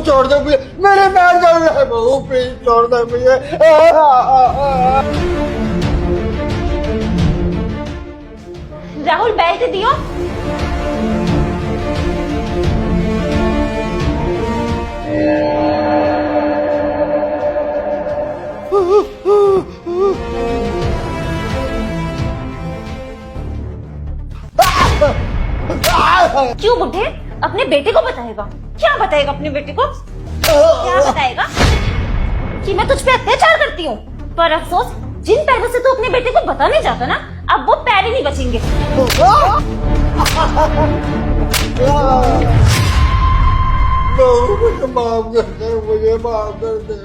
छोड़ दे मुझे, मेरे पैर जल रहे हैं बहू, प्लीज छोड़ दे मुझे। राहुल बैठ दियो। क्यों बुढ़े, अपने बेटे को बताएगा? क्या बताएगा अपने बेटे को? क्या बताएगा कि मैं तुझ पे अत्याचार करती हूँ? पर अफसोस, जिन पैरों से तू अपने बेटे को बताने जाता ना, अब वो पैर ही नहीं बचेंगे। मुझे माफ कर दे, मुझे माफ कर दे।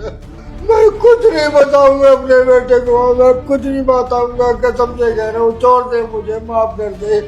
मैं कुछ नहीं बताऊंगा अपने बेटे को, मैं कुछ नहीं बताऊंगा, कसम से कह रहा हूँ, छोड़ दे मुझे, माफ कर दे।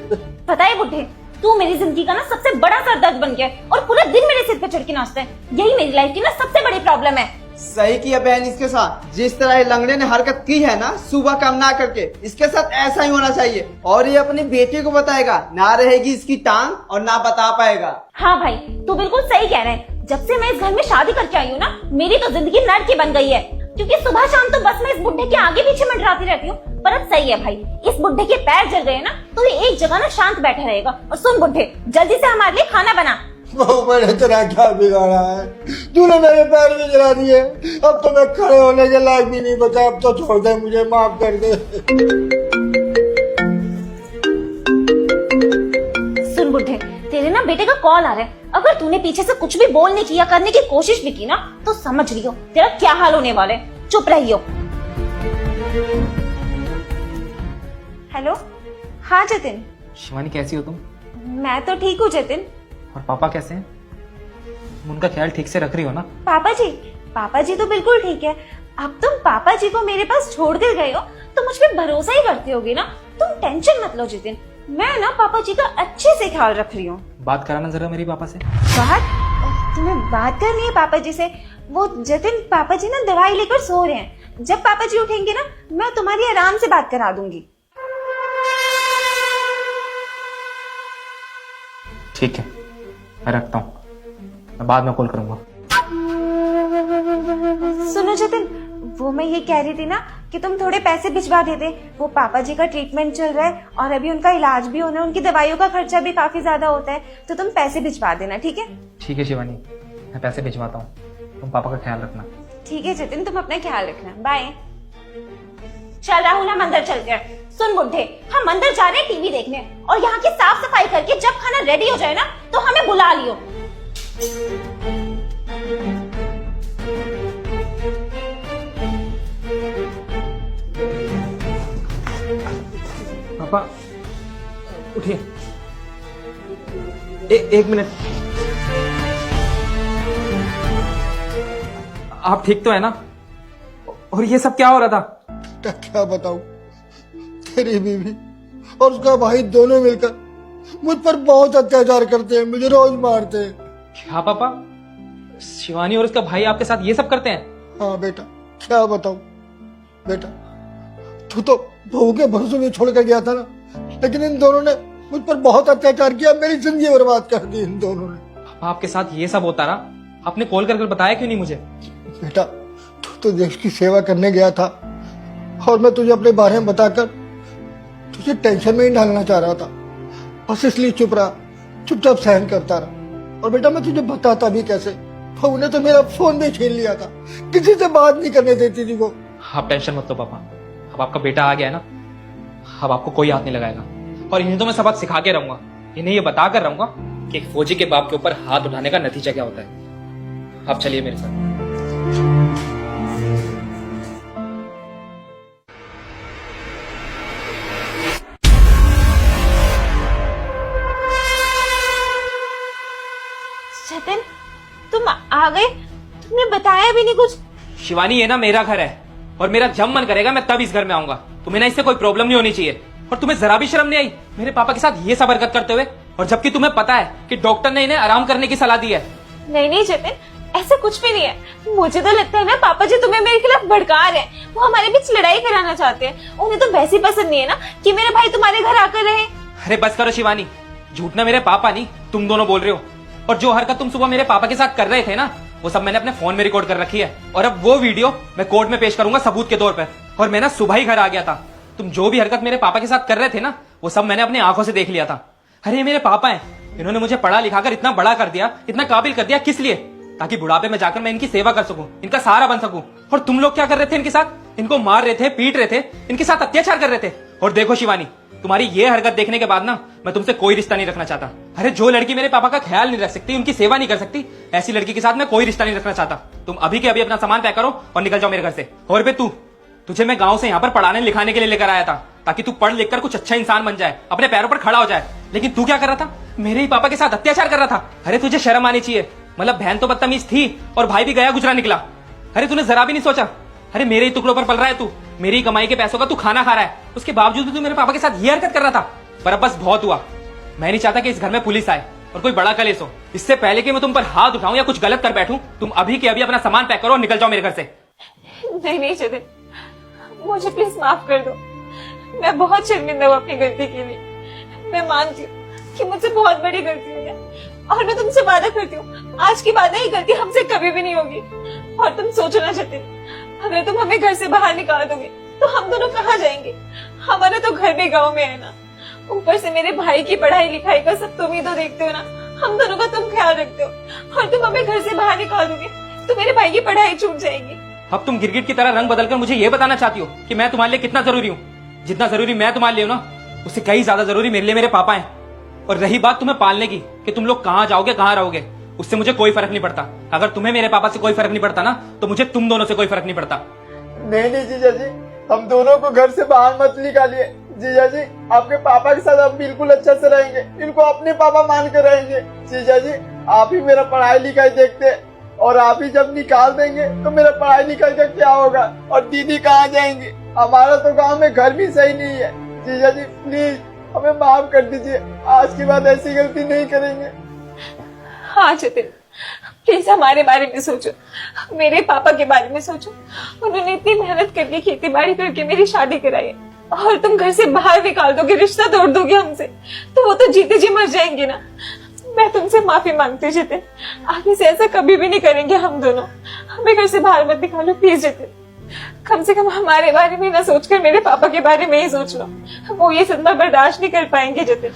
पता है बुढ़े, तू मेरी जिंदगी का ना सबसे बड़ा सरदर्द बन गया और पूरा दिन मेरे सिर पे चढ़ के नाचता है। यही मेरी लाइफ की ना सबसे बड़ी प्रॉब्लम है। सही किया बहन इसके साथ। जिस तरह ये लंगड़े ने हरकत की है ना सुबह काम ना करके, इसके साथ ऐसा ही होना चाहिए। और ये अपनी बेटी को बताएगा, ना रहेगी इसकी टांग और ना बता पाएगा। हाँ भाई, तू बिल्कुल सही कह रहा है। जब से मैं इस घर में शादी करके आई हूँ ना, मेरी तो जिंदगी नर्क की बन गई है। क्योंकि सुबह शाम तो बस मैं इस बुढ़े के आगे पीछे मंडराती रहती हूँ। पर अब सही है भाई, इस बुढ़े के पैर जल गए ना, तो ये एक जगह ना शांत बैठा रहेगा। और सुन बुढ़े, जल्दी से हमारे लिए खाना बना। बहू मैंने तेरा क्या बिगाड़ा है? तूने मेरे पैर भी जला दिए, अब तो मैं खड़े होने के लायक भी नहीं बचा। अब तो छोड़ दे मुझे, माफ कर दे। सुन बुढ़े, तेरे ना बेटे का कॉल आ रहा है। अगर तूने पीछे से कुछ भी बोलने की या करने की कोशिश भी की ना, तो समझ लियो तेरा क्या हाल होने वाला है। चुप रहियो। हेलो, हाँ जतिन। शिवानी कैसी हो तुम? मैं तो ठीक हूँ जतिन। और पापा कैसे हैं? तुम उनका ख्याल ठीक से रख रही हो ना? पापा जी तो बिल्कुल ठीक है। अब तुम पापा जी को मेरे पास छोड़ कर गए हो तो मुझ पे भरोसा ही करते होगे ना। तुम टेंशन मत लो जतिन, मैं ना पापा जी का अच्छे से ख्याल रख रही हूँ। बात कराना जरा मेरी पापा से। तुम्हें बात करनी है पापा जी से? वो जतिन, पापा जी ना दवाई लेकर सो रहे हैं। जब पापा जी उठेंगे ना, मैं तुम्हारी आराम से बात करा दूंगी। ठीक है, मैं रखता हूँ, मैं बाद में कॉल करूंगा। सुनो जतिन, वो मैं ये कह रही थी ना कि तुम थोड़े पैसे भिजवा दे दे। वो पापा जी का ट्रीटमेंट चल रहा है और अभी उनका इलाज भी होना है, उनकी दवाइयों का खर्चा भी काफी ज्यादा होता है, तो तुम पैसे भिजवा देना, ठीक है? ठीक है शिवानी, मैं पैसे भिजवाता हूँ, तुम पापा का ख्याल रखना। ठीक है जतिन, तुम अपना ख्याल रखना। बाय। चल राहुल, हम अंदर चलते हैं। सुन बुढ़े, हम अंदर जा रहे हैं टीवी देखने, और यहाँ की साफ सफाई करके जब खाना रेडी हो जाए ना, तो हमें बुला लियो। पापा उठिए, एक मिनट। आप ठीक तो है ना? और ये सब क्या हो रहा था? क्या बताऊं, तेरी बीवी और उसका भाई दोनों मिलकर मुझ पर बहुत अत्याचार करते हैं, मुझे रोज मारते हैं। क्या पापा, शिवानी और उसका भाई आपके साथ ये सब करते हैं? हाँ बेटा, क्या बताऊं बेटा, तू तो बहू के भरोसे में छोड़ कर गया था ना, लेकिन इन दोनों ने मुझ पर बहुत अत्याचार किया, मेरी जिंदगी बर्बाद कर दी इन दोनों ने। पापा आपके साथ ये सब होता रहा, आपने कॉल कर बताया क्यों नहीं मुझे? बेटा, तू तो देश की सेवा करने गया था और मैं तुझे अपने बारे में बताकर तुझे टेंशन में ही डालना चाह रहा था, बस इसलिए चुप रहा, चुपचाप सहन करता रहा। और बेटा मैं तुझे बताता भी कैसे, बहू ने तो मेरा फोन भी छीन लिया था, किसी से बात नहीं करने देती थी वो। आप टेंशन मत लो पापा, अब आपका बेटा आ गया है ना, अब आपको कोई हाथ नहीं लगाएगा। और इन्हें तो मैं सबक सिखा के रहूंगा, इन्हें ये बता कर रहूंगा कि एक फौजी के बाप के ऊपर हाथ उठाने का नतीजा क्या होता है। आप चलिए मेरे साथ। जतिन, तुम आ गए, तुमने बताया भी नहीं कुछ। शिवानी, ये ना मेरा घर है और मेरा जब मन करेगा मैं तब इस घर में आऊंगा। तुम्हें ना इससे कोई प्रॉब्लम नहीं होनी चाहिए। और तुम्हें जरा भी शर्म नहीं आई मेरे पापा के साथ ये सब हरकत करते हुए? और जबकि तुम्हें पता है कि डॉक्टर ने इन्हें आराम करने की सलाह दी है। नहीं जतिन, ऐसा कुछ भी नहीं है। मुझे तो लगता है ना पापा जी तुम्हें मेरे खिलाफ भड़का रहे हैं, वो हमारे बीच लड़ाई कराना चाहते हैं। उन्हें तो वैसे पसंद नहीं है ना कि मेरे भाई तुम्हारे घर आकर रहे। अरे बस करो शिवानी, झूठ ना मेरे पापा नहीं तुम दोनों बोल रहे हो। और जो हरकत तुम सुबह मेरे पापा के साथ कर रहे थे ना, वो सब मैंने अपने फोन में रिकॉर्ड कर रखी है, और अब वो वीडियो मैं कोर्ट में पेश करूंगा सबूत के तौर पर। और मैं ना सुबह ही घर आ गया था। तुम जो भी हरकत मेरे पापा के साथ कर रहे थे ना, वो सब मैंने अपनी आंखों से देख लिया था। अरे ये मेरे पापा हैं, इन्होंने मुझे पढ़ा लिखा कर इतना बड़ा कर दिया, इतना काबिल कर दिया। किस लिए? ताकि बुढ़ापे में जाकर मैं इनकी सेवा कर सकूं, इनका सहारा बन सकूं। और तुम लोग क्या कर रहे थे इनके साथ? इनको मार रहे थे, पीट रहे थे, इनके साथ अत्याचार कर रहे थे। और देखो शिवानी, तुम्हारी ये हरकत देखने के बाद ना मैं तुमसे कोई रिश्ता नहीं रखना चाहता। अरे जो लड़की मेरे पापा का ख्याल नहीं रख सकती, उनकी सेवा नहीं कर सकती, ऐसी लड़की के साथ मैं कोई रिश्ता नहीं रखना चाहता। तुम अभी के अभी अपना सामान पैक करो और निकल जाओ मेरे घर से। और बे तुझे मैं गांव से यहाँ पर पढ़ाने लिखाने के लिए लेकर आया था, ताकि तू पढ़ लिख कर कुछ अच्छा इंसान बन जाए, अपने पैरों पर खड़ा हो जाए। लेकिन तू क्या कर रहा था? मेरे ही पापा के साथ अत्याचार कर रहा था। अरे तुझे शर्म आनी चाहिए। मतलब बहन तो बदतमीज थी और भाई भी गया गुजरा निकला। अरे तूने जरा भी नहीं सोचा? अरे मेरे ही टुकड़ों पर पल रहा है तू, मेरी कमाई के पैसों का तू खाना खा रहा है, उसके बावजूद भी तू मेरे पापा के साथ ये हरकत कर रहा था। पर अब बस बहुत हुआ। मैं नहीं चाहता कि इस घर में पुलिस आए और कोई बड़ा कलेश हो। इससे पहले कि मैं तुम पर हाथ उठाऊं या कुछ गलत कर बैठूं, तुम अभी के अभी अपना सामान पैक करो और निकल जाओ मेरे घर से। नहीं जतिन, मुझे प्लीज माफ कर दो। मैं बहुत शर्मिंदा हूँ अपनी गलती के लिए। मैं मानती हूँ कि मुझसे बहुत बड़ी गलती हुई है, और मैं तुमसे वादा करती हूँ आज की बाद ये गलती हमसे कभी भी नहीं होगी। और तुम सोचो ना जतिन, अगर तुम हमें घर से बाहर निकाल दोगे तो हम दोनों कहाँ जाएंगे? हमारा तो घर भी गाँव में है ना, ऊपर से मेरे भाई की पढ़ाई लिखाई का सब तुम ही तो देखते हो ना, हम दोनों का तुम ख्याल रखते हो, और तुम हमें घर से बाहर निकाल दोगे तो मेरे भाई की पढ़ाई छूट जाएगी। अब तुम गिरगिट की तरह रंग बदलकर मुझे ये बताना चाहती हो कि मैं तुम्हारे लिए कितना जरूरी हूँ? जितना जरूरी मैं तुम्हारे लिए हूँ ना, उससे कई ज्यादा जरूरी मेरे लिए मेरे पापा हैं। और रही बात तुम्हें पालने की कि तुम लोग कहाँ जाओगे कहाँ रहोगे, उससे मुझे कोई फर्क नहीं पड़ता। अगर तुम्हें मेरे पापा से कोई फर्क नहीं पड़ता ना, तो मुझे तुम दोनों से कोई फर्क नहीं पड़ता। नहीं जीजा जी, हम दोनों को घर से बाहर मत निकालिए। जीजा जी, आपके पापा के साथ हम बिल्कुल अच्छे से रहेंगे, इनको अपने पापा मान कर रहेंगे। जीजा जी, आप ही मेरा पढ़ाई लिखाई देखते, और आप ही जब निकाल देंगे तो मेरा पढ़ाई लिखाई का क्या होगा? और दीदी कहाँ जाएंगी? हमारा तो गांव में घर भी सही नहीं है। जीजा जी प्लीज हमें माफ कर दीजिए, आज के बाद ऐसी गलती नहीं करेंगे। हाँ जतिन, प्लीज हमारे बारे में सोचो, मेरे पापा के बारे में सोचो। उन्होंने इतनी मेहनत करके खेती बाड़ी करके मेरी शादी कराई है, और तुम घर से बाहर निकाल दोगे, रिश्ता तोड़ दोगे हमसे, तो वो तो जीते जी मर जाएंगे ना। मैं तुमसे माफी मांगती हूँ जतिन, आगे से ऐसा कभी भी नहीं करेंगे हम दोनों। हमें घर से बाहर मत निकालो प्लीज जतिन। कम से कम हमारे बारे में ना सोचकर मेरे पापा के बारे में ही सोच लो, वो ये सदमा बर्दाश्त नहीं कर पाएंगे जतिन।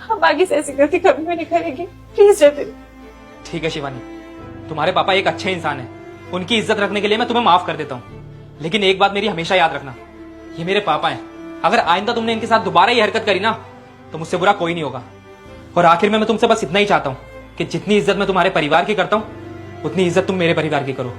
हम आगे से ऐसी गलती कभी भी नहीं करेंगे प्लीज जतिन। ठीक है शिवानी, तुम्हारे पापा एक अच्छे इंसान है, उनकी इज्जत रखने के लिए मैं तुम्हें माफ कर देता हूँ। लेकिन एक बात मेरी हमेशा याद रखना, ये मेरे पापा हैं। अगर आइंदा तुमने इनके साथ दोबारा ये हरकत करी ना, तो मुझसे बुरा कोई नहीं होगा। और आखिर में मैं तुमसे बस इतना ही चाहता हूँ कि जितनी इज्जत मैं तुम्हारे परिवार की करता हूँ, उतनी इज्जत तुम मेरे परिवार की करो।